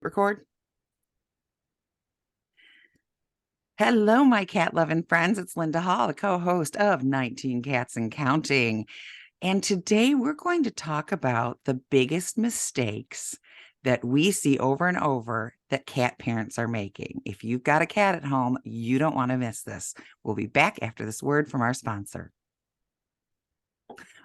Record. Hello, my cat loving friends. It's Linda Hall, the co-host of 19 Cats and Counting. And today we're going to talk about the biggest mistakes that we see over and over that cat parents are making. If you've got a cat at home, you don't want to miss this. We'll be back after this word from our sponsor.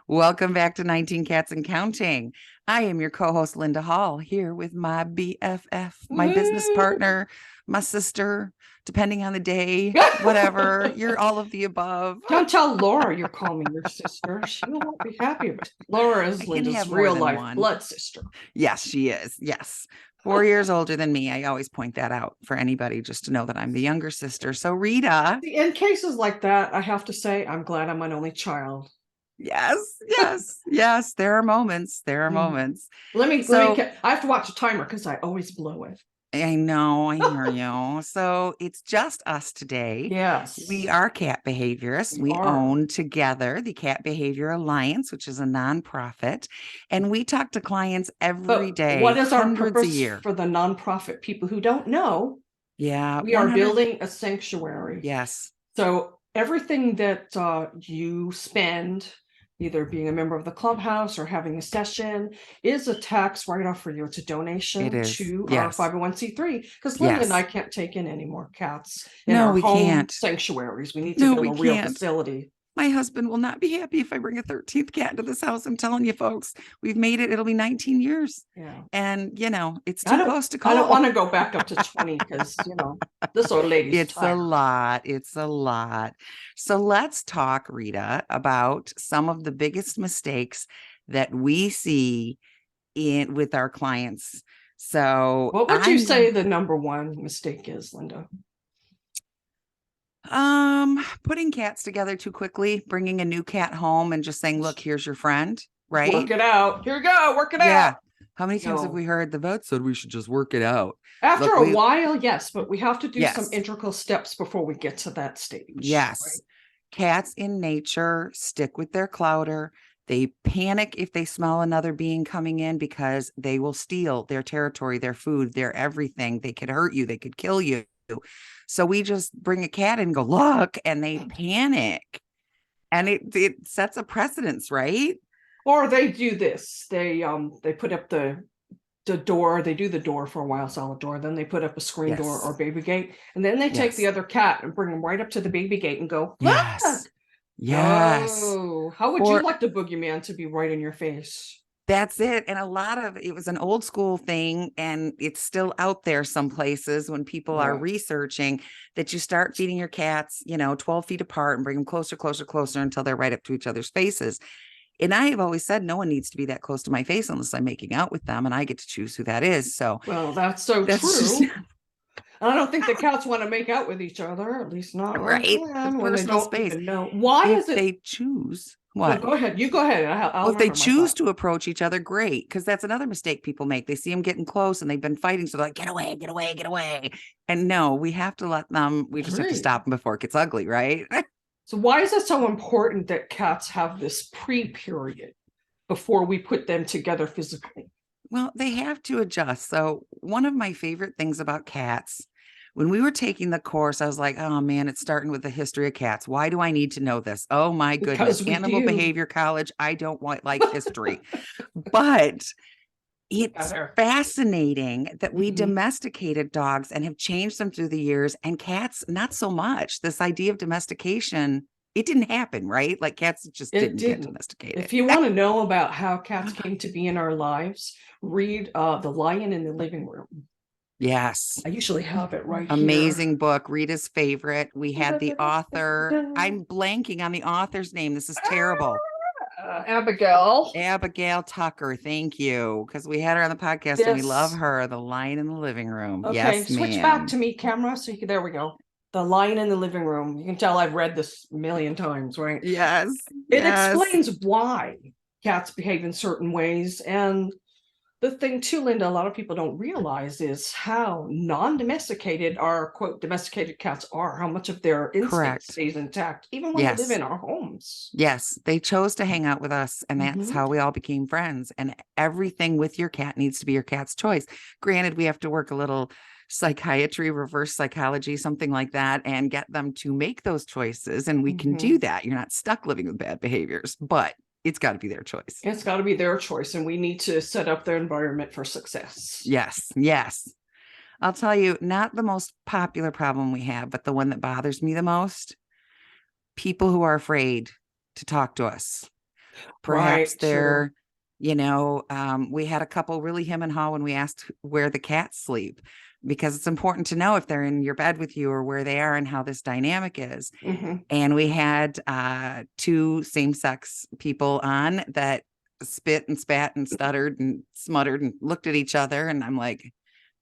Welcome back to 19 Cats and Counting. I am your co-host, Linda Hall, here with my BFF, my business partner, my sister, depending on the day, whatever. You're all of the above. Don't tell Laura you're calling your sister. She won't be happy about it. Laura is Linda's real life blood sister. Yes, she is. Yes. 4 years older than me. I always point that out for anybody just to know that I'm the younger sister. So Rita. In cases like that, I have to say, I'm glad I'm an only child. Yes. There are moments. I have to watch a timer because I always blow it. I know, I hear you. So it's just us today. Yes. We are cat behaviorists. We own together the Cat Behavior Alliance, which is a nonprofit. And we talk to clients every day. What is our purpose for the nonprofit people who don't know? Yeah. We are building a sanctuary. Yes. So everything that you spend, either being a member of the clubhouse or having a session, is a tax write-off for you. It's a donation to our 501c3, because Linda and I can't take in any more cats in our home sanctuaries. We need to build a real facility. My husband will not be happy if I bring a 13th cat into this house. I'm telling you, folks, we've made it. It'll be 19 years. Yeah. And, it's too close to call. I don't want to go back up to 20 because, this old lady's tired. It's a lot. So let's talk, Rita, about some of the biggest mistakes that we see with our clients. So what would you say the number one mistake is, Linda? Putting cats together too quickly, bringing a new cat home and just saying, look, here's your friend, right? Work it out. Here we go. Work it out. How many times have we heard the vet said we should just work it out? After a while, yes, but we have to do some integral steps before we get to that stage. Yes. Right? Cats in nature stick with their clouder. They panic if they smell another being coming in because they will steal their territory, their food, their everything. They could hurt you. They could kill you. So we just bring a cat in and go, look, and they panic. And it sets a precedence, right? Or they do this. They put up the door. They do the door for a while, solid door. Then they put up a screen door or baby gate. And then they take the other cat and bring them right up to the baby gate and go, look. Yes. Oh, how would you like the boogeyman to be right in your face? That's it. And it was an old school thing, and it's still out there some places when people are researching that you start feeding your cats, 12 feet apart and bring them closer until they're right up to each other's faces. And I have always said no one needs to be that close to my face unless I'm making out with them, and I get to choose who that is. So, well, that's true. I don't think the cats want to make out with each other, at least not right. Personal space. Why is it they choose? What? Well, go ahead. You go ahead. If they choose to approach each other, great. Because that's another mistake people make. They see them getting close and they've been fighting. So they're like, get away. And no, we have to let them, we just have to stop them before it gets ugly, right? So why is it so important that cats have this pre-period before we put them together physically? Well, they have to adjust. So one of my favorite things about cats, when we were taking the course, I was like, oh man, it's starting with the history of cats. Why do I need to know this? Oh my goodness. Animal Behavior College. I don't like history. But it's fascinating that we domesticated dogs and have changed them through the years, and cats, not so much. This idea of domestication, it didn't happen, right? Like cats just didn't get domesticated. If you want to know about how cats came to be in our lives, read The Lion in the Living Room. Yes. I usually have it right Amazing here. book. Rita's favorite. We had the author. I'm blanking on the author's name. This is terrible. Abigail Tucker. Thank you. Because we had her on the podcast and we love her. The Lion in the Living Room. Okay, yes, switch back to me, camera. So there we go. The Lion in the Living Room. You can tell I've read this a million times, right? Yes. It explains why cats behave in certain ways. And The thing too, Linda, a lot of people don't realize is how non-domesticated our quote domesticated cats are, how much of their instinct stays intact, even when they live in our homes. Yes, they chose to hang out with us, and that's how we all became friends. And everything with your cat needs to be your cat's choice. Granted, we have to work a little psychiatry, reverse psychology, something like that, and get them to make those choices. And we can do that. You're not stuck living with bad behaviors, but it's got to be their choice. It's got to be their choice, and we need to set up their environment for success. Yes, yes. I'll tell you, not the most popular problem we have, but the one that bothers me the most, people who are afraid to talk to us. Perhaps they're, we had a couple really hem and haw when we asked where the cats sleep, because it's important to know if they're in your bed with you or where they are and how this dynamic is. And we had 2 same-sex people on that spit and spat and stuttered and smuttered and looked at each other. And I'm like,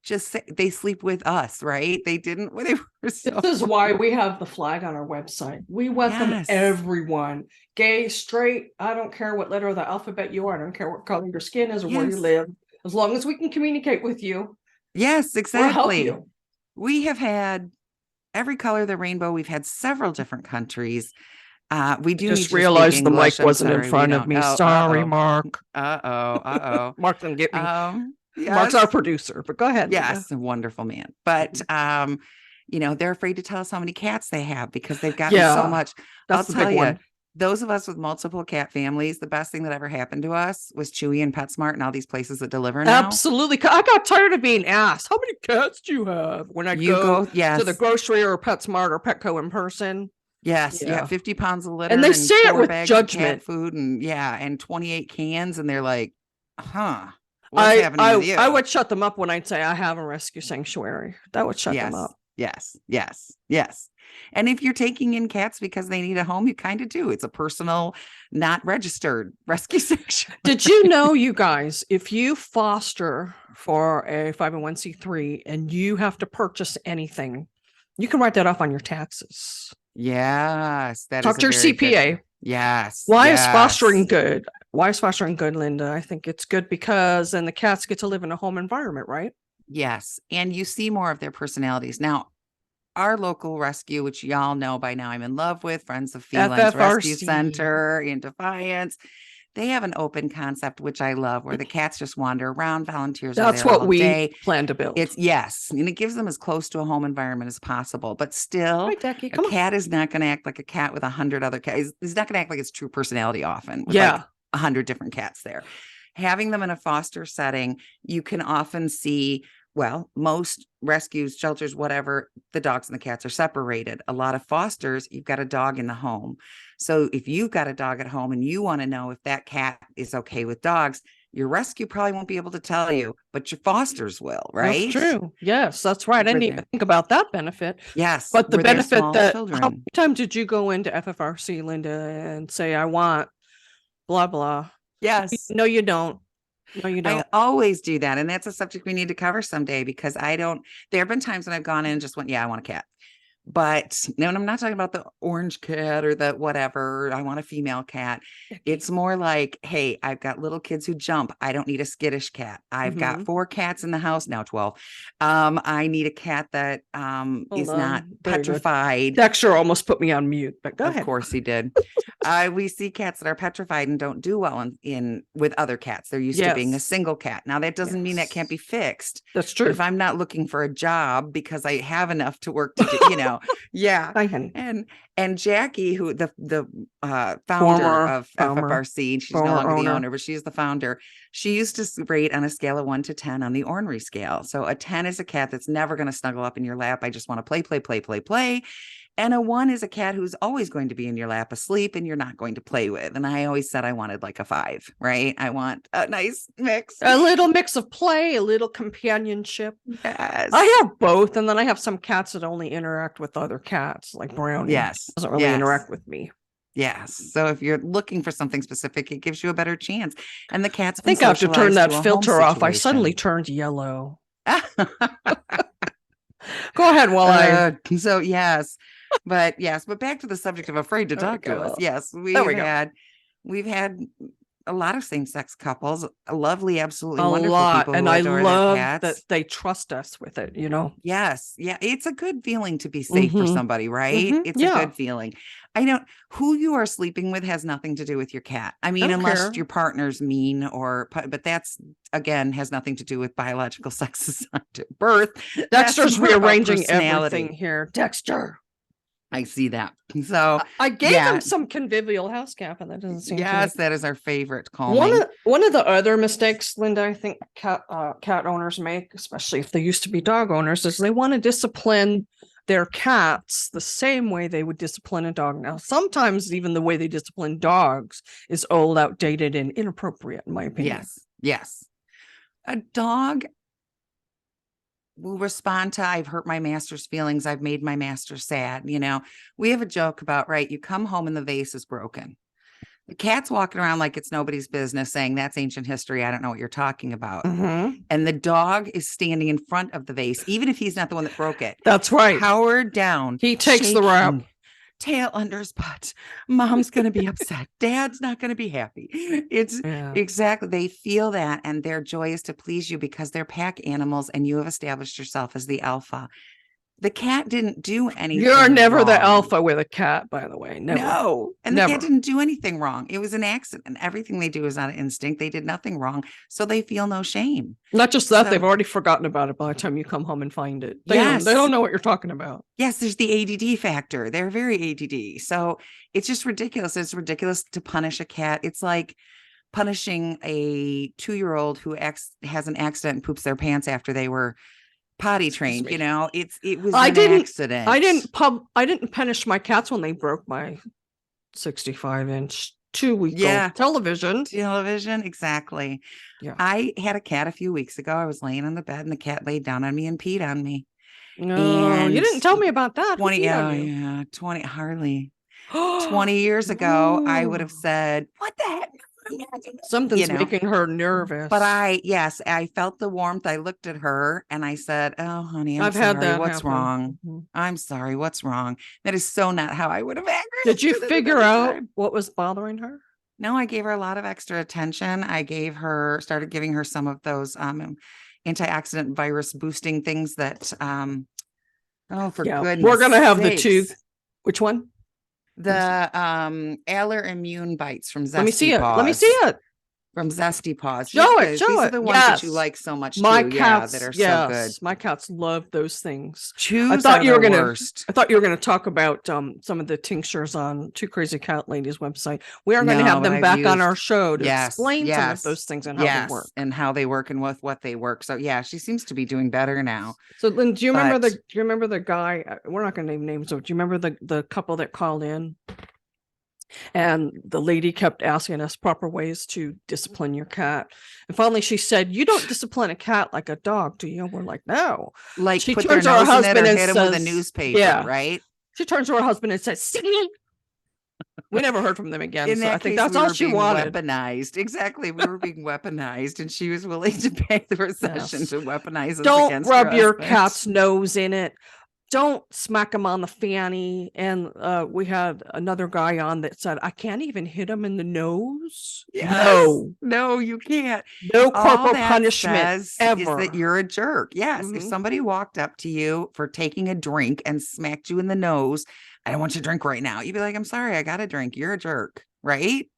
just say they sleep with us, right? They didn't. They were so... This is why we have the flag on our website. We welcome everyone, gay, straight. I don't care what letter of the alphabet you are. I don't care what color your skin is or where you live. As long as we can communicate with you. Yes, exactly. We have had every color of the rainbow. We've had several different countries. We do just realize the mic wasn't in front of me. Sorry, Mark. Mark didn't get me. Mark's our producer, but go ahead. Yes, a wonderful man. But they're afraid to tell us how many cats they have because they've gotten so much. I'll tell you, those of us with multiple cat families, the best thing that ever happened to us was Chewy and PetSmart and all these places that deliver now. Absolutely. I got tired of being asked, how many cats do you have? When I go to the grocery or PetSmart or Petco in person. Yes. Yeah. 50 pounds of litter. And they say it with judgment. Food and 28 cans. And they're like, what's happening with you? I would shut them up when I'd say I have a rescue sanctuary. That would shut them up. Yes. And if you're taking in cats because they need a home, you kind of do. It's a personal, not registered rescue sanctuary. Did you know, you guys, if you foster for a 501c3 and you have to purchase anything, you can write that off on your taxes. Yes. Talk to your CPA. Yes. Why is fostering good? Why is fostering good, Linda? I think it's good because then the cats get to live in a home environment, right? Yes. And you see more of their personalities. Now, our local rescue, which y'all know by now I'm in love with, Friends of Felines Rescue Center in Defiance, they have an open concept, which I love, where the cats just wander around, volunteers are there all day. That's what we plan to build. And it gives them as close to a home environment as possible. But still, a cat is not going to act like a cat with 100 other cats. He's not going to act like its true personality often. With like 100 different cats there. Having them in a foster setting, you can often see, most rescues, shelters, whatever, the dogs and the cats are separated. A lot of fosters, you've got a dog in the home. So if you've got a dog at home and you want to know if that cat is okay with dogs, your rescue probably won't be able to tell you, but your fosters will, right? That's true. Yes, that's right. I didn't even think about that benefit. Yes. But the benefit that, how many times did you go into FFRC, Linda, and say, I want blah, blah? Yes. No, you don't. No, you don't. I always do that. And that's a subject we need to cover someday, because there have been times when I've gone in and just went, I want a cat. But no, I'm not talking about the orange cat or the whatever. I want a female cat. It's more like, hey, I've got little kids who jump. I don't need a skittish cat. I've got 4 cats in the house now, 12. I need a cat that is not petrified. Dexter almost put me on mute, but go ahead. Of course he did. We see cats that are petrified and don't do well in with other cats. They're used to being a single cat. Now that doesn't mean that can't be fixed. That's true. But if I'm not looking for a job because I have enough to work to do, yeah. And Jackie, who the founder of FFRC, she's no longer the owner, but she's the founder. She used to rate on a scale of 1 to 10 on the ornery scale. So a 10 is a cat that's never going to snuggle up in your lap. I just want to play. And a 1 is a cat who's always going to be in your lap asleep and you're not going to play with. And I always said I wanted like a 5, right? I want a nice mix. A little mix of play, a little companionship. Yes. I have both. And then I have some cats that only interact with other cats, like Brownie. Yes. Doesn't really interact with me. Yes. So if you're looking for something specific, it gives you a better chance. And the cats. I think I have to turn that filter off. I suddenly turned yellow. Go ahead while So yes. But back to the subject of afraid to talk to us. Yes, we've had a lot of same-sex couples, lovely, absolutely a wonderful lot. people And who I adore their love cats. that they trust us with it, Yes. Yeah. It's a good feeling to be safe for somebody, right? It's a good feeling. Who you are sleeping with has nothing to do with your cat. I mean, unless your partner's mean but that's, again, has nothing to do with biological sex assigned at birth. Dexter's rearranging everything here. Dexter. I see that. So I gave him some convivial house cat, and that doesn't seem yes, that is our favorite calming. One of the other mistakes, Linda, I think cat owners make, especially if they used to be dog owners, is they want to discipline their cats the same way they would discipline a dog. Now, sometimes even the way they discipline dogs is old, outdated, and inappropriate, in my opinion. Yes. A dog will respond to, I've hurt my master's feelings. I've made my master sad. We have a joke about, right? You come home and the vase is broken. The cat's walking around like it's nobody's business saying that's ancient history. I don't know what you're talking about. And the dog is standing in front of the vase, even if he's not the one that broke it. That's right. Powered down. He takes the route. Tail under his butt. Mom's going to be upset. Dad's not going to be happy. It's exactly. They feel that, and their joy is to please you because they're pack animals and you have established yourself as the alpha. The cat didn't do anything. You're never wrong. The alpha with a cat, by the way. Never. No. And the cat didn't do anything wrong. It was an accident. Everything they do is out of instinct. They did nothing wrong. So they feel no shame. Not just that, they've already forgotten about it by the time you come home and find it. They don't know what you're talking about. Yes, there's the ADD factor. They're very ADD. So it's just ridiculous. It's ridiculous to punish a cat. It's like punishing a 2-year-old who has an accident and poops their pants after they were potty trained. It was an accident. I didn't punish my cats when they broke my 65-inch 2-week-old television. Exactly. I had a cat a few weeks ago. I was laying on the bed and the cat laid down on me and peed on me. No, and you didn't tell me about that. 20 Harley. 20 years ago, I would have said, what the heck? Something's making her nervous. But I felt the warmth. I looked at her and I said, oh, honey, I'm sorry. Had that what's happen. Wrong? I'm sorry. What's wrong? That is so not how I would have acted. Did you figure out what was bothering her? No, I gave her a lot of extra attention. I started giving her some of those antioxidant virus boosting things that, goodness. We're going to have the tooth. Which one? The Aller Immune Bites from Zesty Paws. Let me see it. From Zesty Paws. Show it. These are the ones that you like so much my too. Cats, that are so good. My cats love those things. I thought you were going to talk about some of the tinctures on Two Crazy Cat Ladies website. We are going to have them back on our show to explain some of those things and how they work. And how they work and with what they work. So she seems to be doing better now. So Lynn, do you remember the guy? We're not going to name names, but do you remember the couple that called in? And the lady kept asking us proper ways to discipline your cat. And finally she said, you don't discipline a cat like a dog, do you? We're like, no. Like she put turns their nose in it or hit him with a newspaper, right? She turns to her husband and says, see? We never heard from them again. So I think that's all she wanted. Weaponized. Exactly. We were being weaponized and she was willing to pay the recession to weaponize us. Don't rub your cat's nose in it. Don't smack him on the fanny. And we had another guy on that said, I can't even hit him in the nose. Yes. No, you can't. No corporal punishment ever. Is that you're a jerk. Yes. If somebody walked up to you for taking a drink and smacked you in the nose, I don't want you to drink right now. You'd be like, I'm sorry, I got a drink. You're a jerk. Right.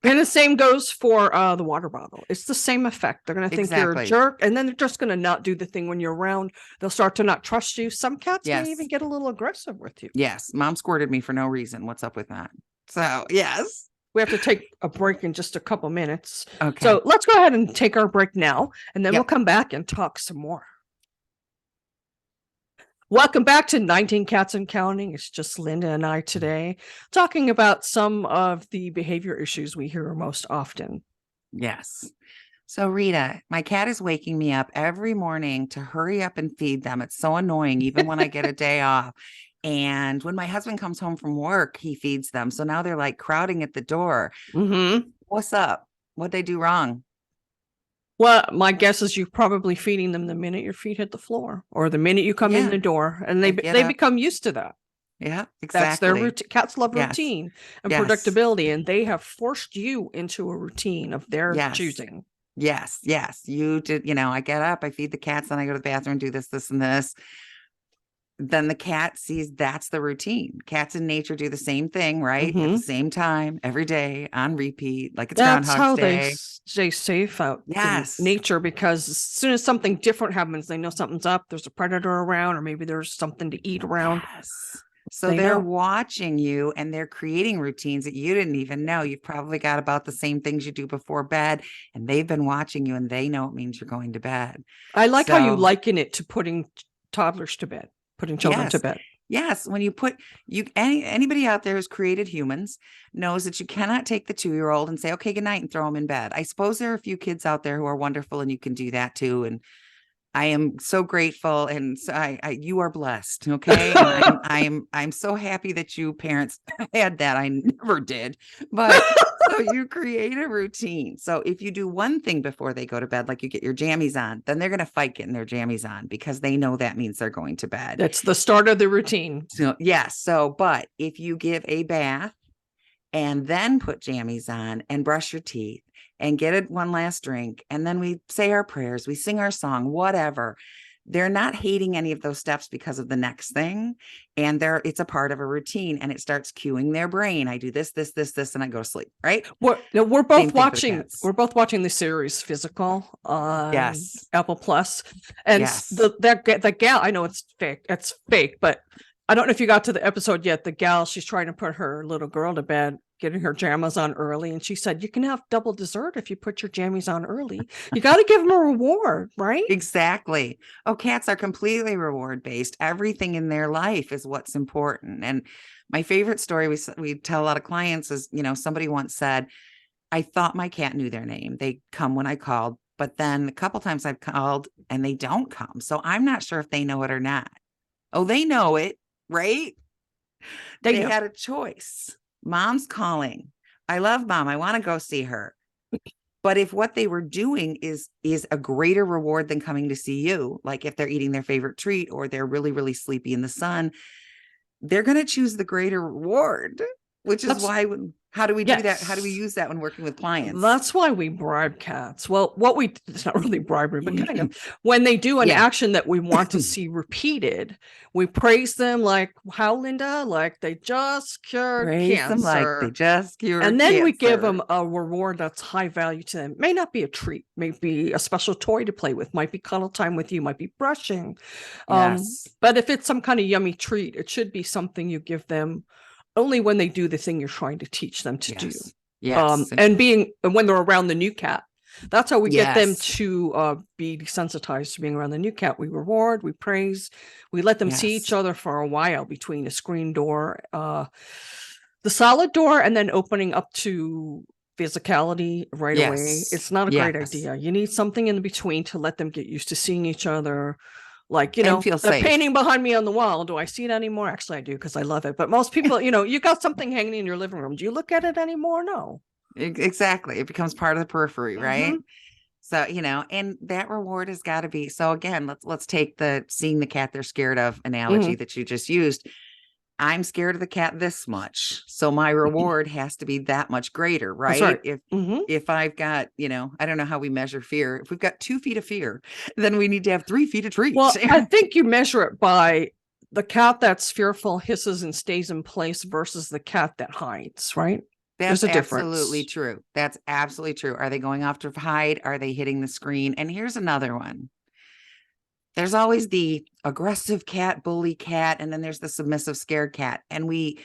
And the same goes for the water bottle. It's the same effect. They're going to think you're a jerk, and then they're just going to not do the thing when you're around. They'll start to not trust you. Some cats may even get a little aggressive with you. Yes. Mom squirted me for no reason. What's up with that? So, yes. We have to take a break in just a couple minutes. Okay. So let's go ahead and take our break now, and then we'll come back and talk some more. Welcome back to 19 Cats and Counting. It's just Linda and I today talking about some of the behavior issues we hear most often. Yes. So Rita, my cat is waking me up every morning to hurry up and feed them. It's so annoying, even when I get a day off. And when my husband comes home from work, he feeds them. So now they're like crowding at the door. What's up? What'd they do wrong? Well, my guess is you're probably feeding them the minute your feet hit the floor or the minute you come in the door, and they become used to that. Yeah, That's their exactly. routine. Cats love Yes. routine and Yes. predictability, and they have forced you into a routine of their Yes. choosing. Yes. Yes. You did, I get up, I feed the cats, then I go to the bathroom, do this, this, and this. Then the cat sees that's the routine. Cats in nature do the same thing, right? At the same time, every day on repeat, like it's That's Groundhog's how they Day. stay safe out in Yes. nature, because as soon as something different happens, they know something's up. There's a predator around, or maybe there's something to eat around. Yes. So They they're know. watching you and they're creating routines that you didn't even know. You've probably got about the same things you do before bed, and they've been watching you and they know it means you're going to bed. I like how you So, liken it to putting toddlers to bed, putting children to yes. bed. Yes, when you put anybody out there who's created humans knows that you cannot take the 2-year-old and say, okay, good night, and throw them in bed. I suppose there are a few kids out there who are wonderful and you can do that too. And I am so grateful, and so you are blessed, okay? And I'm so happy that you parents had that. I never did, but so you create a routine. So if you do one thing before they go to bed, like you get your jammies on, then they're going to fight getting their jammies on because they know that means they're going to bed. That's the start of the routine. So yes, but if you give a bath and then put jammies on and brush your teeth and get it one last drink, and then we say our prayers, we sing our song, whatever. They're not hating any of those steps because of the next thing. And it's a part of a routine, and it starts cueing their brain. I do this, this, this, this, and I go to sleep. Right. We're both watching. Cats. We're both watching the series Physical on Yes. Apple Plus, and yes. the gal. I know it's fake. It's fake, but I don't know if you got to the episode yet. The gal, she's trying to put her little girl to bed, getting her jammies on early. And she said, you can have double dessert if you put your jammies on early. You got to give them a reward, right? Exactly. Oh, cats are completely reward based. Everything in their life is what's important. And my favorite story we tell a lot of clients is, somebody once said, I thought my cat knew their name. They come when I called, but then a couple times I've called and they don't come. So I'm not sure if they know it or not. Oh, they know it, right? They had a choice. Mom's calling. I love mom. I want to go see her. But if what they were doing is a greater reward than coming to see you, like if they're eating their favorite treat or they're really, really sleepy in the sun, they're going to choose the greater reward, which is why how do we do that? How do we use that when working with clients? That's why we bribe cats. Well, it's not really bribery, but kind of when they do an action that we want to see repeated, we praise them like, how, Linda? Like they just cured cancer. Them like they just cured and then cancer. we give them a reward that's high value to them. May not be a treat, may be a special toy to play with, might be cuddle time with you, might be brushing. Yes. But if it's some kind of yummy treat, it should be something you give them only when they do the thing you're trying to teach them to do. Yes. And when they're around the new cat, that's how we get them to be desensitized to being around the new cat. We reward, we praise, we let them see each other for a while between a screen door, the solid door, and then opening up to physicality right away. It's not a great idea. You need something in between to let them get used to seeing each other. Like, the painting behind me on the wall. Do I see it anymore? Actually, I do, because I love it. But most people, you got something hanging in your living room. Do you look at it anymore? No. Exactly. It becomes part of the periphery, right? So, and that reward has got to be. So again, let's take the seeing the cat they're scared of analogy that you just used. I'm scared of the cat this much. So my reward has to be that much greater, right? Right. If I've got, I don't know how we measure fear. If we've got 2 feet of fear, then we need to have 3 feet of treat. Well, I think you measure it by the cat that's fearful hisses and stays in place versus the cat that hides, right? That's absolutely true. That's absolutely true. Are they going off to hide? Are they hitting the screen? And here's another one. There's always the aggressive cat, bully cat, and then there's the submissive, scared cat. And we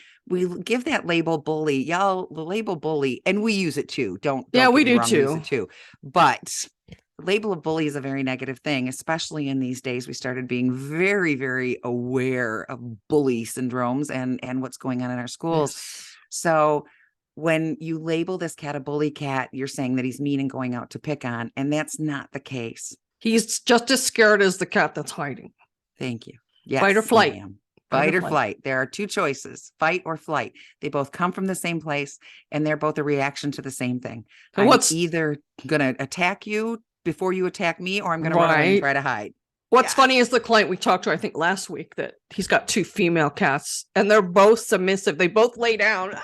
give that label bully, y'all, the label bully, and we use it too. We do too. Use it too. But the label of bully is a very negative thing, especially in these days. We started being very, very aware of bully syndromes and what's going on in our schools. Yes. So when you label this cat a bully cat, you're saying that he's mean and going out to pick on, and that's not the case. He's just as scared as the cat that's hiding. Thank you. Yes, fight or flight. Fight or flight. There are 2 choices, fight or flight. They both come from the same place, and they're both a reaction to the same thing. I'm either going to attack you before you attack me, or I'm going to run away and try to hide. What's funny is the client we talked to, I think last week, that he's got 2 female cats and they're both submissive. They both lay down.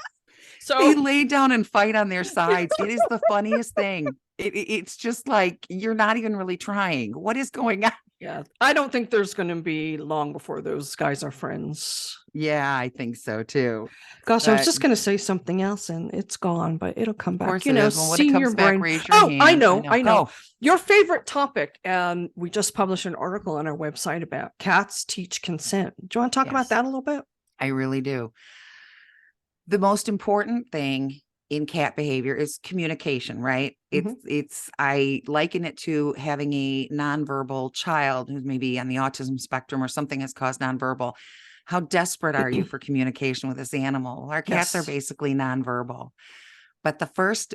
So they lay down and fight on their sides. It is the funniest thing. It's just like, you're not even really trying. What is going on? Yeah, I don't think there's going to be long before those guys are friends. Yeah, I think so too. Gosh, I was just going to say something else and it's gone, but it'll come back. Of course, well, when it comes back, raise your hand. I know. Your favorite topic, and we just published an article on our website about cats teach consent. Do you want to talk about that a little bit? I really do. The most important thing in cat behavior is communication, right? I liken it to having a nonverbal child who's maybe on the autism spectrum or something has caused nonverbal. How desperate are you for communication with this animal? Our cats are basically nonverbal. But the first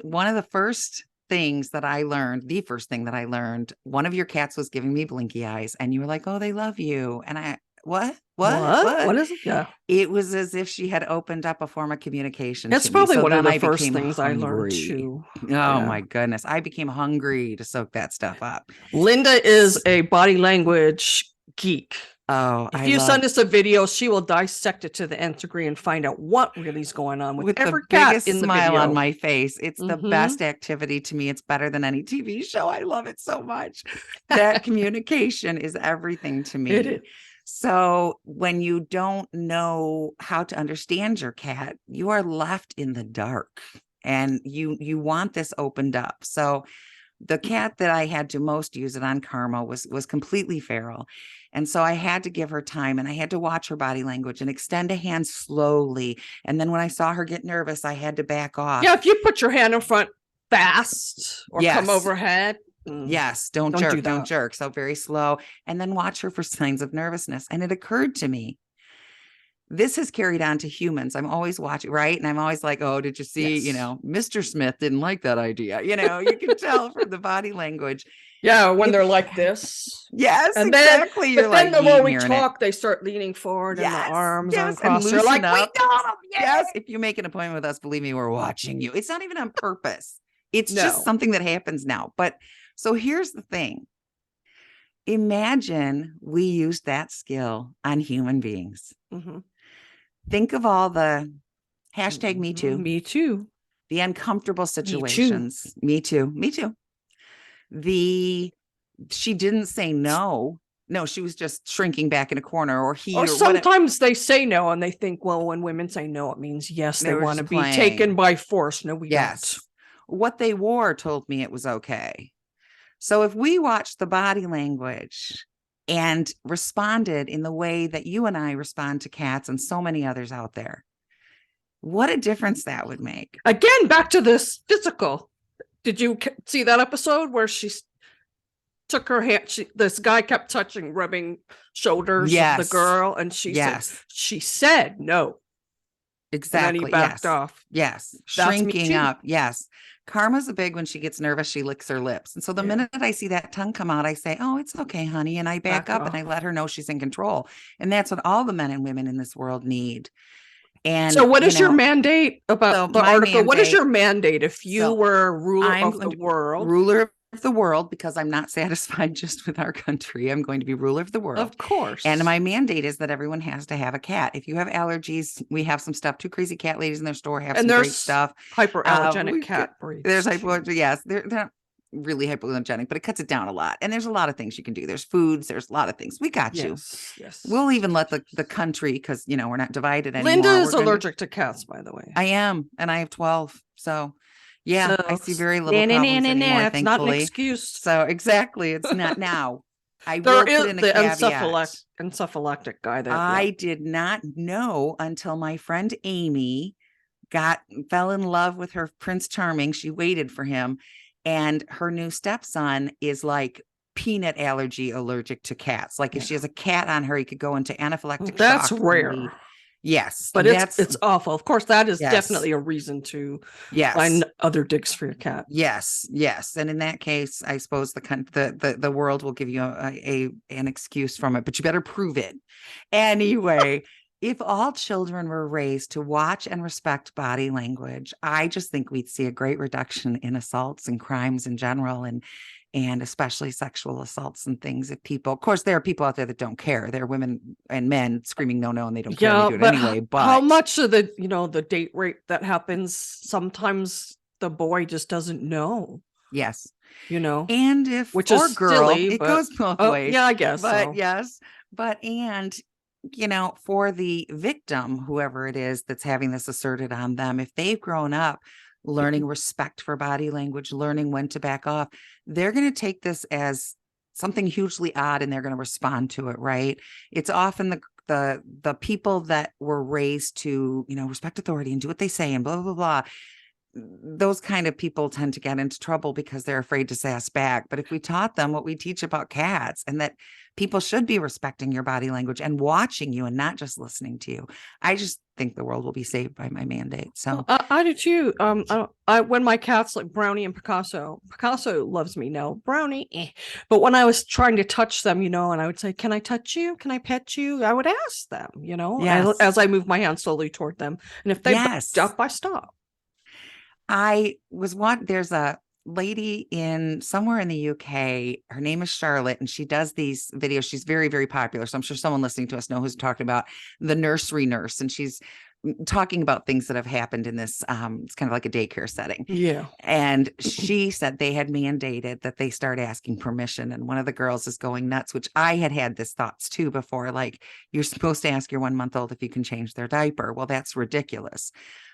thing that I learned, one of your cats was giving me blinky eyes and you were like, oh, they love you. And I, what is it? Yeah. It was as if she had opened up a form of communication. That's probably one of the first things I learned too. Oh my goodness. I became hungry to soak that stuff up. Linda is a body language geek. Oh, if you send us a video, she will dissect it to the nth degree and find out what really is going on with every the cat biggest in the smile video. on my face. It's the best activity to me. It's better than any TV show. I love it so much. That communication is everything to me. It is. So when you don't know how to understand your cat, you are left in the dark and you want this opened up. So the cat that I had to most use it on, Karma, was completely feral. And so I had to give her time and I had to watch her body language and extend a hand slowly. And then when I saw her get nervous, I had to back off. Yeah, if you put your hand in front fast or come overhead. Yes, don't jerk. So very slow. And then watch her for signs of nervousness. And it occurred to me, this has carried on to humans. I'm always watching, right? And I'm always like, oh, did you see, Mr. Smith didn't like that idea. You can tell from the body language. Yeah, when they're like this. Yes, and exactly. Then the more we talk, they start leaning forward and the arms uncrossed. They're like, up. We know them. Yes. If you make an appointment with us, believe me, we're watching you. It's not even on purpose. It's just something that happens now. But so here's the thing. Imagine we used that skill on human beings. Think of all the hashtag Me Too. Me too. The uncomfortable situations. Me too. She didn't say no. No, she was just shrinking back in a corner or sometimes they say no and they think, well, when women say no, it means yes, they want to be taken by force. No, we don't. What they wore told me it was okay. So if we watched the body language and responded in the way that you and I respond to cats and so many others out there, what a difference that would make. Again, back to this physical. Did you see that episode where she took her hand? This guy kept rubbing shoulders of the girl, and she said no. Exactly. And then he backed off. Yes. Shrinking up. Yes. Karma's a big when she gets nervous, she licks her lips. And so the minute I see that tongue come out, I say, oh, it's okay, honey. And I back up and I let her know she's in control. And that's what all the men and women in this world need. And so what is your mandate about the article? What is your mandate if you were ruler of the world? Ruler of the world, because I'm not satisfied just with our country. I'm going to be ruler of the world. Of course. And my mandate is that everyone has to have a cat. If you have allergies, we have some stuff. 2 crazy cat ladies in their store have some great stuff. Hyperallergenic cat breeds. There's yes. They're not really hypoallergenic, but it cuts it down a lot. And there's a lot of things you can do. There's foods. There's a lot of things. We got you. Yes. We'll even let the country, because we're not divided anymore. Linda is allergic to cats, by the way. I am, and I have 12. So yeah, I see very little problems anymore, it's not an excuse. So exactly, it's not now. There is the encephalitic guy that I did not know until my friend Amy fell in love with her Prince Charming. She waited for him, and her new stepson is like peanut allergic to cats. Like if she has a cat on her, he could go into anaphylactic shock. That's rare. Yes, but it's awful. Of course, that is definitely a reason to find other digs for your cat. Yes, and in that case, I suppose the world will give you an excuse from it, but you better prove it anyway. If all children were raised to watch and respect body language, I just think we'd see a great reduction in assaults and crimes in general, and and especially sexual assaults and things. If people, of course, there are people out there that don't care. There are women and men screaming no, and they don't care. And they do it anyway. But how much of the, the date rape that happens, sometimes the boy just doesn't know. Yes. And if, which is girl, silly, it goes both ways. Yeah, I guess. But so. yes, and for the victim, whoever it is that's having this asserted on them, if they've grown up learning respect for body language, learning when to back off, they're going to take this as something hugely odd and they're going to respond to it, right? It's often the people that were raised to, respect authority and do what they say and blah, blah, blah. Those kind of people tend to get into trouble because they're afraid to sass back. But if we taught them what we teach about cats, and that people should be respecting your body language and watching you and not just listening to you, I just think the world will be saved by my mandate. So I do too. When my cats, like Brownie and Picasso loves me now. Brownie, but when I was trying to touch them, and I would say, "Can I touch you? Can I pet you?" I would ask them, yes. as I move my hand slowly toward them, and if they backed up, I stop. There's a lady somewhere in the UK. Her name is Charlotte, and she does these videos. She's very, very popular. So I'm sure someone listening to us knows who's talking about, the nursery nurse. And she's talking about things that have happened in this. It's kind of like a daycare setting. Yeah. And she said they had mandated that they start asking permission. And one of the girls is going nuts, which I had this thoughts too before, like, you're supposed to ask your 1-month-old if you can change their diaper. Well, that's ridiculous.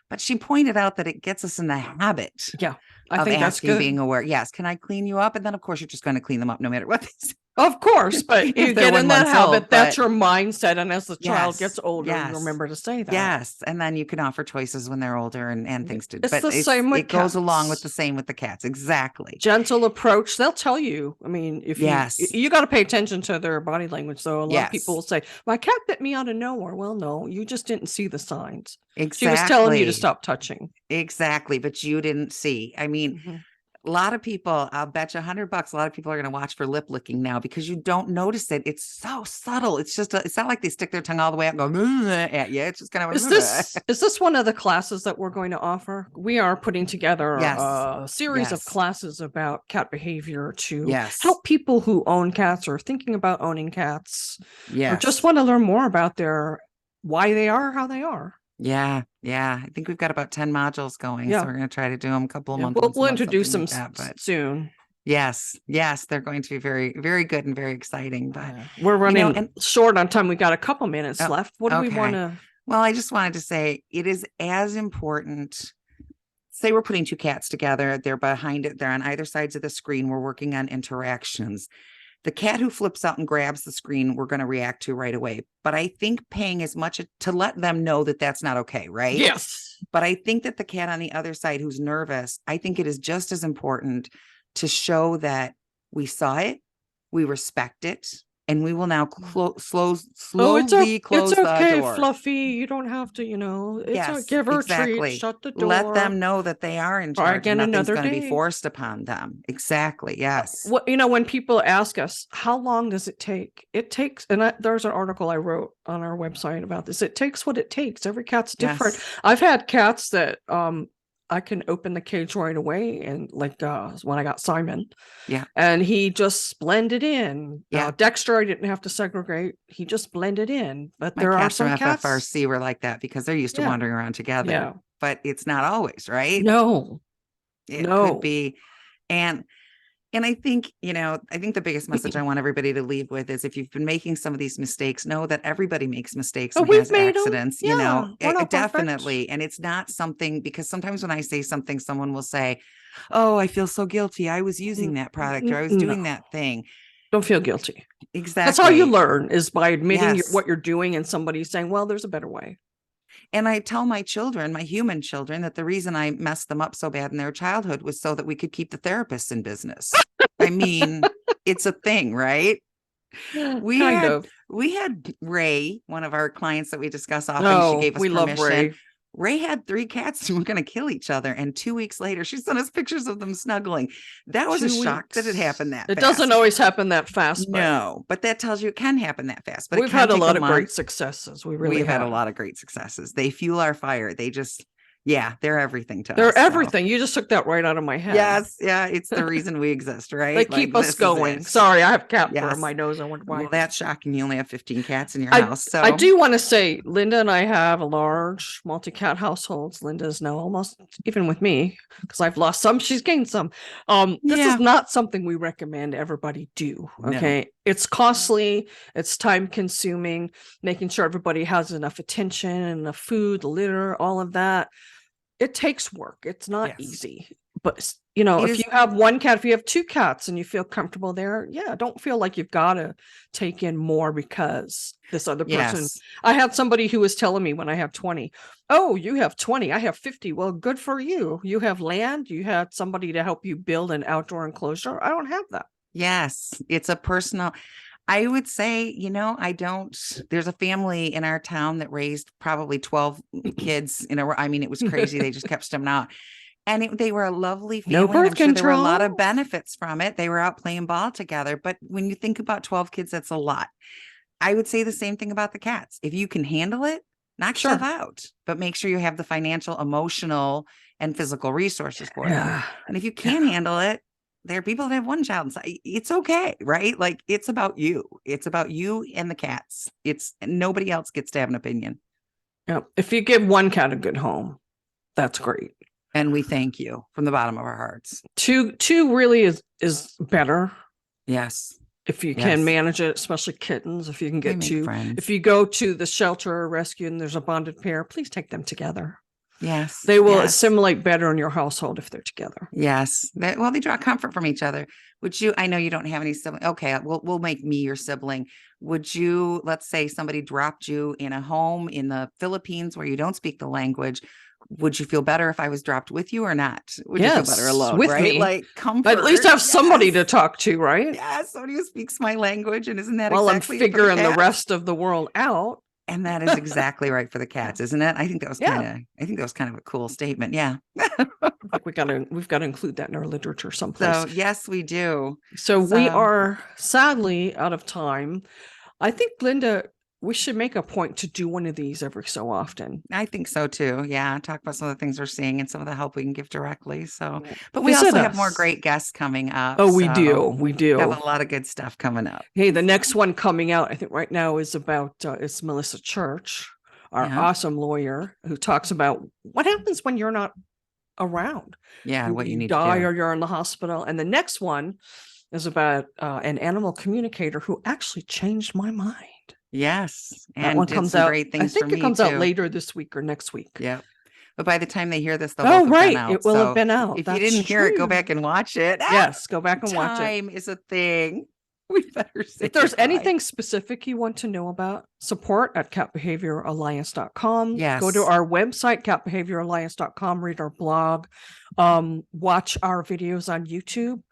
But she pointed out that it gets us in the habit. Yeah, I think that's good. Being aware. Yes. Can I clean you up? And then, of course, you're just going to clean them up no matter what they say. Of course. But you get in that habit. That's your mindset. And as the child gets older, you remember to say that. Yes. And then you can offer choices when they're older and things to do. It's the same with it goes along with the same with the cats. Exactly. Gentle approach. They'll tell you. I mean, if you got to pay attention to their body language. So a lot of people will say, my cat bit me out of nowhere. Well, no, you just didn't see the signs. Exactly. She was telling you to stop touching. Exactly. But you didn't see. I mean, a lot of people, I'll bet you $100, a lot of people are going to watch for lip licking now because you don't notice it. It's so subtle. It's just, it's not like they stick their tongue all the way out and go at you. It's just kind of. Is this one of the classes that we're going to offer? We are putting together a series of classes about cat behavior to help people who own cats or thinking about owning cats. Or just want to learn more about why they are how they are. Yeah. I think we've got about 10 modules going. So we're going to try to do them a couple of months. We'll introduce them soon. Yes. They're going to be very, very good and very exciting. But we're running short on time. We got a couple minutes left. What do we want to? Well, I just wanted to say it is as important. Say we're putting two cats together. They're behind it. They're on either sides of the screen. We're working on interactions. The cat who flips out and grabs the screen, we're going to react to right away. But I think paying as much to let them know that that's not okay, right? Yes. But I think that the cat on the other side who's nervous, I think it is just as important to show that we saw it, we respect it, and we will now slowly close the door. It's okay, Fluffy. You don't have to, give her a treat, shut the door. Let them know that they are in charge. Again, nothing's going to be forced upon them. Exactly. Yes. When people ask us, how long does it take? It takes, and there's an article I wrote on our website about this. It takes what it takes. Every cat's different. Yes. I've had cats that, I can open the cage right away, and when I got Simon, and he just blended in. Dexter, I didn't have to segregate; he just blended in. But there are some cats from FFRC were like that because they're used to wandering around together. Yeah. But it's not always, right? No, it could be, and I think, I think the biggest message I want everybody to leave with is if you've been making some of these mistakes, know that everybody makes mistakes and has accidents, definitely. And it's not something, because sometimes when I say something, someone will say, oh, I feel so guilty. I was using that product or I was doing that thing. Don't feel guilty. Exactly. That's how you learn, is by admitting what you're doing and somebody saying, well, there's a better way. And I tell my children, my human children, that the reason I messed them up so bad in their childhood was so that we could keep the therapists in business. I mean, it's a thing, right? We had Ray, one of our clients that we discuss often. She gave us permission. Love Ray. Ray had 3 cats who were going to kill each other. And 2 weeks later, she sent us pictures of them snuggling. That was a shock that it happened that fast. It doesn't always happen that fast. No, but that tells you it can happen that fast. But we've had a lot of great successes. We've had a lot of great successes. They fuel our fire. They just, Yeah, they're everything to us. They're everything. You just took that right out of my head. Yes. Yeah. It's the reason we exist, right? They keep us going. Sorry, I have cat fur on my nose. I wonder why. Well, that's shocking. You only have 15 cats in your house. So I do want to say, Linda and I have a large multi-cat households. Linda's now almost even with me because I've lost some. She's gained some. This is not something we recommend everybody do. Okay. No. It's costly. It's time consuming, making sure everybody has enough attention, enough food, litter, all of that. It takes work. It's not easy, but you know, if you have one cat, if you have two cats and you feel comfortable there, don't feel like you've got to take in more because this other person. I had somebody who was telling me when I have 20, oh, you have 20, I have 50. Well, good for you. You have land. You had somebody to help you build an outdoor enclosure. I don't have that. Yes. It's a personal, I would say, there's a family in our town that raised probably 12 kids in a row. I mean, it was crazy. They just kept stepping out. And they were a lovely family. No birth control. There were a lot of benefits from it. They were out playing ball together. But when you think about 12 kids, that's a lot. I would say the same thing about the cats. If you can handle it, knock yourself out. But make sure you have the financial, emotional, and physical resources for it. And if you can handle it, there are people that have one child inside. It's okay, right? Like it's about you. It's about you and the cats. Nobody else gets to have an opinion. Yeah. If you give one cat a good home, that's great. And we thank you from the bottom of our hearts. Two really is better. Yes. If you can manage it, especially kittens, if you can get two. If you go to the shelter or rescue and there's a bonded pair, please take them together. Yes. They will assimilate better in your household if they're together. Yes. They draw comfort from each other. I know you don't have any siblings. Okay. We'll make me your sibling. Would you, let's say somebody dropped you in a home in the Philippines where you don't speak the language. Would you feel better if I was dropped with you or not? Would you feel better alone? With me. Like comfort. At least have somebody to talk to, right? Yeah. Somebody who speaks my language. And isn't that exactly I'm figuring the rest of the world out. And that is exactly right for the cats, isn't it? I think that was kind of a cool statement. Yeah. We've got to include that in our literature someplace. So yes, we do. So we are sadly out of time. I think, Linda, we should make a point to do one of these every so often. I think so too. Yeah. Talk about some of the things we're seeing and some of the help we can give directly. So, but we also have more great guests coming up. Oh, we do. We do. We have a lot of good stuff coming up. Hey, the next one coming out, I think right now is about, it's Melissa Church, our awesome lawyer who talks about what happens when you're not around. Yeah. What you need die to do. Or you're in the hospital. And the next one is about an animal communicator who actually changed my mind. Yes. And that one comes out. Great things I think it comes out later this week or next week. Yeah. But by the time they hear this, they'll both have been out. It will have been out. If you didn't hear it, go back and watch it. Yes, go back and watch it. Time is a thing. We better say if there's anything specific you want to know about, support at catbehavioralliance.com. Yes. Go to our website, catbehavioralliance.com, read our blog, watch our videos on YouTube,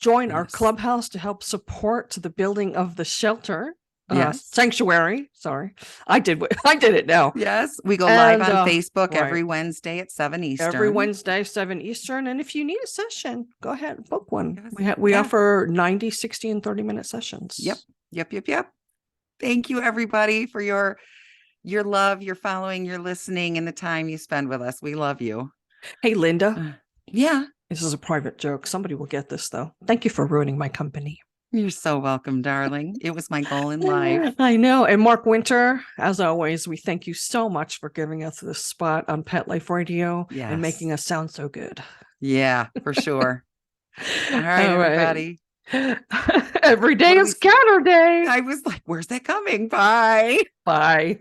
join our clubhouse to help support the building of the shelter. Sanctuary. Sorry. I did it now. Yes. We go live on Facebook every Wednesday at 7 Eastern. Every Wednesday, 7 Eastern. And if you need a session, go ahead and book one. We offer 90, 60, and 30-minute sessions. Yep. Thank you, everybody, for your love, your following, your listening, and the time you spend with us. We love you. Hey, Linda. Yeah. This is a private joke. Somebody will get this, though. Thank you for ruining my company. You're so welcome, darling. It was my goal in life. I know. And Mark Winter, as always, we thank you so much for giving us this spot on Pet Life Radio and making us sound so good. Yeah, for sure. All right, everybody. Every day is counter day. I was like, where's that coming? Bye. Bye.